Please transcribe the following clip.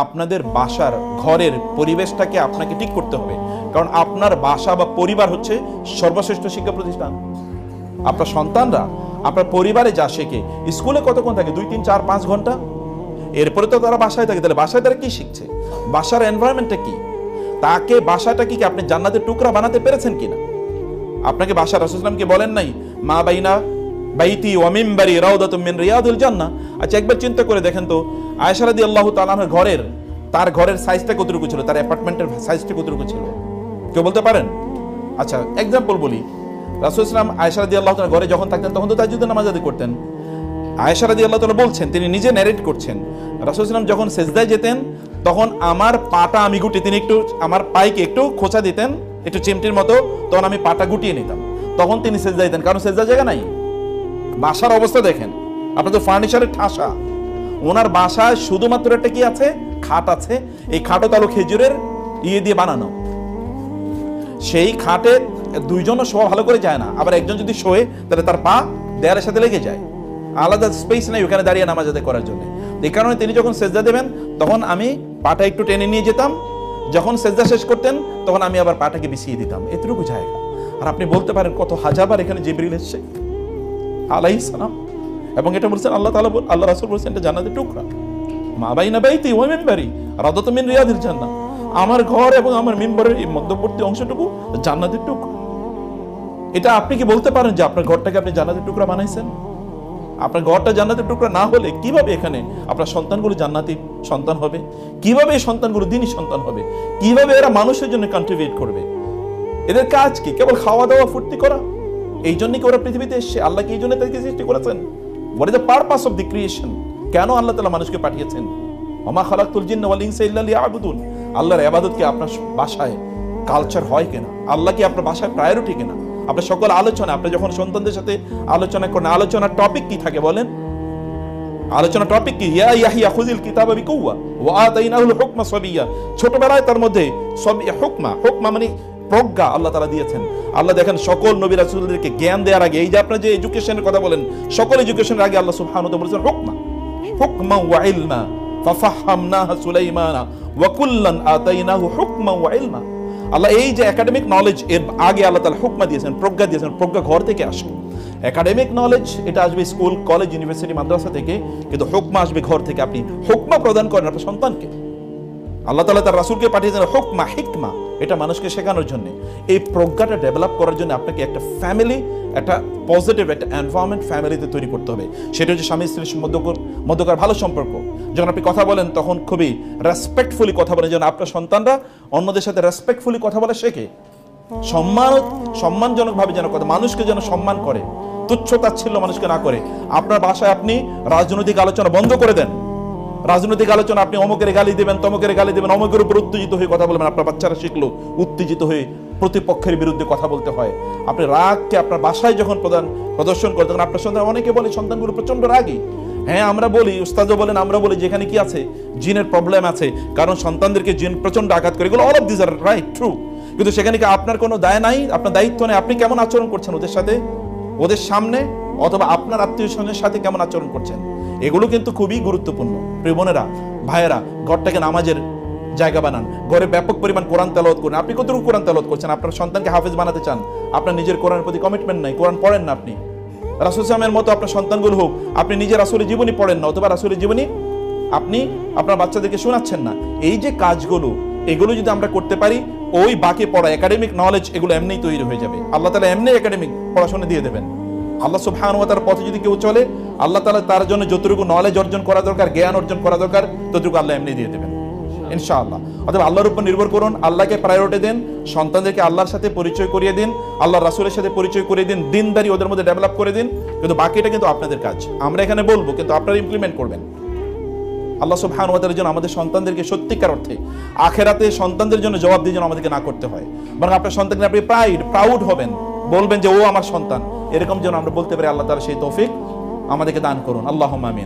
আপনাদের বাসার ঘরের পরিবেশটাকে আপনাকে ঠিক করতে হবে, কারণ আপনার বাসা বা পরিবার হচ্ছে সর্বশ্রেষ্ঠ শিক্ষা প্রতিষ্ঠান। আপনার সন্তানরা আপনার পরিবারে যা শেখে, স্কুলে কতক্ষণ থাকে? 2, 3, 4, 5 ঘন্টা। এরপরে তো তারা বাসায় থাকে, তাহলে বাসায় তারা কি শিখছে? বাসার এনভায়রনমেন্টটা কি? তাকে বাসাটা কি আপনি জান্নাতের টুকরা বানাতে পেরেছেন কিনা? আপনাকে বাসা রাসূল সাল্লাল্লাহু আলাইহি ওয়াসাল্লাম কি বলেন নাই, মা বাইনা বাইতি ওয়া মিনবারি রাউদাতুম মিন রিয়াদিল জান্নাহ? আচ্ছা, একবার চিন্তা করে দেখেন তো, আয়েশা রাদিয়াল্লাহু তাআলা আনহার তার ঘরের সাইজটা কতটুকু ছিল, তার অ্যাপার্টমেন্টের সাইজটা কতটুকু ছিল, কেউ বলতে পারেন? আচ্ছা, এক্সাম্পল বলি। রাসূল সাল্লাল্লাহু আলাইহি ওয়াসাল্লাম আয়েশা রাদিয়াল্লাহু তাআলা ঘরে যখন থাকতেন তখন তো তাহাজ্জুদের নামাজ আদায় করতেন। আয়েশা রাদিয়াল্লাহু তাআলা বলছেন, তিনি নিজে ন্যারেট করছেন, রাসূল সাল্লাল্লাহু আলাইহি ওয়াসাল্লাম যখন সিজদায় যেতেন তখন আমার পাটা আমি গুটিয়ে, তিনি একটু আমার পাইকে একটু খোঁচা দিতেন, একটু চিমটির মতো, তখন আমি পাটা গুটিয়ে নিতাম, তখন তিনি সিজদায় যেতেন, কারণ সিজদার জায়গা নাই। বাসার অবস্থা দেখেন, আপনার তো ফার্নিচারের ঠাসা। ওনার বাসায় শুধুমাত্র একটা কি আছে? খাট আছে। এই খাটও তাহলে খেজুরের দিয়ে বানানো। সেই খাটে দুইজনও শোয়া ভালো করে যায় না, আবার একজন যদি শোয়ে তাহলে তার পা দেয়ালের সাথে লেগে যায়, আলাদা স্পেস নেই ওখানে দাঁড়িয়ে নামাজ আদায় করার জন্য। এই কারণে তিনি যখন সেজদা দেবেন তখন আমি পাটা একটু টেনে নিয়ে যেতাম, যখন সেজদা শেষ করতেন তখন আমি আবার পাটাকে বিছিয়ে দিতাম, এতটুকু জায়গা। আর আপনি বলতে পারেন কত হাজারবার এখানে জিবরিল এসেছে আলাইহিস সালাম, এবং এটা বলছেন আল্লাহ তাআলা, আল্লাহ রাসূল বলছেন এটা জান্নাতের টুকরা। মা বাইনা বাইতি ওয়া মিনবারি রাউদাতুম মিন রিয়াদিল জান্নাহ, আমার ঘর এবং আমার মিম্বরের এই মধ্যবর্তী অংশটুকু জান্নাতের টুকরা। এটা আপনি কি বলতে পারেন যে আপনার ঘরটাকে আপনি জান্নাতের টুকরা বানাইছেন? আপনার ঘরটা জান্নাতের টুকরা না হলে কিভাবে এখানে আপনার সন্তানগুলো জান্নাতি সন্তান হবে? কিভাবে এই সন্তানগুলো দ্বীনী সন্তান হবে? কিভাবে এরা মানুষের জন্য কন্ট্রিবিউট করবে? এদের কাজ কি? কেবল খাওয়া দাওয়া ফুর্তি করা? এই জন্যই কি ওরা পৃথিবীতে এসেছে? আল্লাহ কি এই জন্য তাদেরকে সৃষ্টি করেছেন? What is the purpose of the creation? কেন আল্লাহ তাআলা মানুষকে পাঠিয়েছেন? ওমা খালাকতুল জিন্না ওয়াল ইনসা ইল্লা লিয়াবুদুন। আল্লাহর ইবাদত কি আপনার বাসায় কালচার হয় কিনা? আল্লাহ কি আপনার বাসায় প্রায়োরিটি কিনা? আপনার সকল আলোচনা, আপনি যখন সন্তানদের সাথে আলোচনা করেন, আলোচনার টপিক কি থাকে বলেন? আলোচনার টপিক কি? ইয়া ইয়াহইয়া খুযিল কিতাবা বিকুওয়া ওয়া আতাইনাহুল হুকমা সাবিয়্যা। ছোটবেলায় তার মধ্যে সব হুকমা মানে প্রজ্ঞা আল্লাহ তাআলা দিয়েছেন। আল্লাহ দেখেন সকল নবী রাসূলদেরকে জ্ঞান দেওয়ার আগে, এই যে আপনারা যে এডুকেশনের কথা বলেন, সকল এডুকেশনের আগে আল্লাহ সুবহানাহু ওয়া তাআলা বলেছেন হুকমা ওয়া ইলমা ফাফাহামনাহা সুলাইমানা ওয়া কুল্লান আতাইনাহু হুকমা ওয়া ইলমা। আল্লাহ এই যে একাডেমিক নলেজ, এর আগে আল্লাহ তাআলা হুকমা দিয়েছেন, প্রজ্ঞা দিয়েছেন। প্রজ্ঞা ঘর থেকে আসে। একাডেমিক নলেজ এটা আসবে স্কুল, কলেজ, ইউনিভার্সিটি, মাদ্রাসা থেকে, কিন্তু হুকমা আসবে ঘর থেকে। আপনি হুকমা প্রদান করেন আপনার সন্তানকে। আল্লাহ তাআলা তার রাসূলকে পাঠিয়েছেন হুকমা, হিকমা, এটা মানুষকে শেখানোর জন্য। এই প্রজ্ঞাটা ডেভেলপ করার জন্য আপনাকে একটা ফ্যামিলি, একটা পজিটিভ একটা এনভায়রনমেন্ট ফ্যামিলিতে তৈরি করতে হবে। সেটা হচ্ছে স্বামী স্ত্রীর মধ্যকার ভালো সম্পর্ক। যখন আপনি কথা বলেন তখন খুবই রেসপেক্টফুলি কথা বলেন, যেন আপনার সন্তানরা অন্যদের সাথে রেসপেক্টফুলি কথা বলা শেখে, সম্মানজনকভাবে যেন কথা, মানুষকে যেন সম্মান করে, তুচ্ছ তাচ্ছিল্য মানুষকে না করে। আপনার বাসায় আপনি রাজনৈতিক আলোচনা বন্ধ করে দেন। রাজনৈতিক আলোচনা আপনি অমুকের গালি দেবেন, তমুকের গালি দেবেন, অমুকের উপর উত্তেজিত হয়ে কথা বলবেন। আপনার বাচ্চারা শিখলো উত্তেজিত হয়ে প্রতিপক্ষের বিরুদ্ধে কথা বলতে হয়। আপনি রাগকে আপনার বাসায় যখন প্রদর্শন করেন তখন আপনার সন্তান, অনেকে বলে সন্তানগুলো প্রচন্ড রাগী। হ্যাঁ, আমরা বলি, উস্তাদও বলেন, আমরা বলি যেখানে কি আছে, জিনের প্রবলেম আছে, কারণ সন্তানদেরকে জিন প্রচন্ড আঘাত করে। এগুলো all of this are right, true, কিন্তু সেখানে কি আপনার কোনো দায় নাই? আপনার দায়িত্ব নেই। আপনি কেমন আচরণ করছেন ওদের সাথে, ওদের সামনে, অথবা আপনার আত্মীয় স্বজনের সাথে কেমন আচরণ করছেন? এগুলো কিন্তু খুবই গুরুত্বপূর্ণ। প্রিয় বোনেরা, ভাইয়েরা, ঘরটাকে নামাজের জায়গা বানান। ঘরে ব্যাপক পরিমাণ কোরআন তেলাওয়াত করুন। আপনি কতটুকু কোরআন তেলাওয়াত করছেন? আপনার সন্তানকে হাফেজ বানাতে চান, আপনার নিজের কোরআনের প্রতি কমিটমেন্ট নাই, কোরআন পড়েন না আপনি। রাসূল সাল্লাল্লাহু মতো আপনার সন্তানগুলো হোক, আপনি নিজের রাসূলের জীবনী পড়েন না, অথবা রাসূলের জীবনী আপনি আপনার বাচ্চাদেরকে শোনাচ্ছেন না। এই যে কাজগুলো, এগুলো যদি আমরা করতে পারি, ওই বাকি পড়া একাডেমিক নলেজ এগুলো এমনিই তৈরি হয়ে যাবে। আল্লাহ তাআলা এমনি একাডেমিক পড়াশোনা দিয়ে দেবেন। আল্লাহ সুবহানাহু ওয়া তাআলার পথে যদি কেউ চলে, আল্লাহ তাআলা তার জন্য যতটুকু নলেজ অর্জন করা দরকার, জ্ঞান অর্জন করা দরকার, ততটুকু আল্লাহ এমনি দিয়ে দেবেন ইনশাআল্লাহ। অতএব আল্লাহর উপর নির্ভর করুন, আল্লাহকে প্রায়োরিটি দেন, সন্তানদেরকে আল্লাহর সাথে পরিচয় করিয়ে দিন, আল্লাহর রাসূলের সাথে পরিচয় করিয়ে দিন, দিনদারি ওদের মধ্যে ডেভেলপ করে দিন। কিন্তু বাকিটা কিন্তু আপনাদের কাজ। আমরা এখানে বলবো, কিন্তু আপনারা ইমপ্লিমেন্ট করবেন। আল্লাহ সুবহানাহু ওয়া তাআলার জন্য আমাদের সন্তানদেরকে সত্যিকার অর্থে আখিরাতে সন্তানদের জন্য জবাব দিয়ে যেন আমাদেরকে না করতে হয়, বরং আপনার সন্তানকে আপনি প্রাউড হবেন, বলবেন যে ও আমার সন্তান, এরকম যেন আমরা বলতে পারি। আল্লাহ তাআলা সেই তৌফিক আমাদেরকে দান করুন। আল্লাহুম্মা আমিন।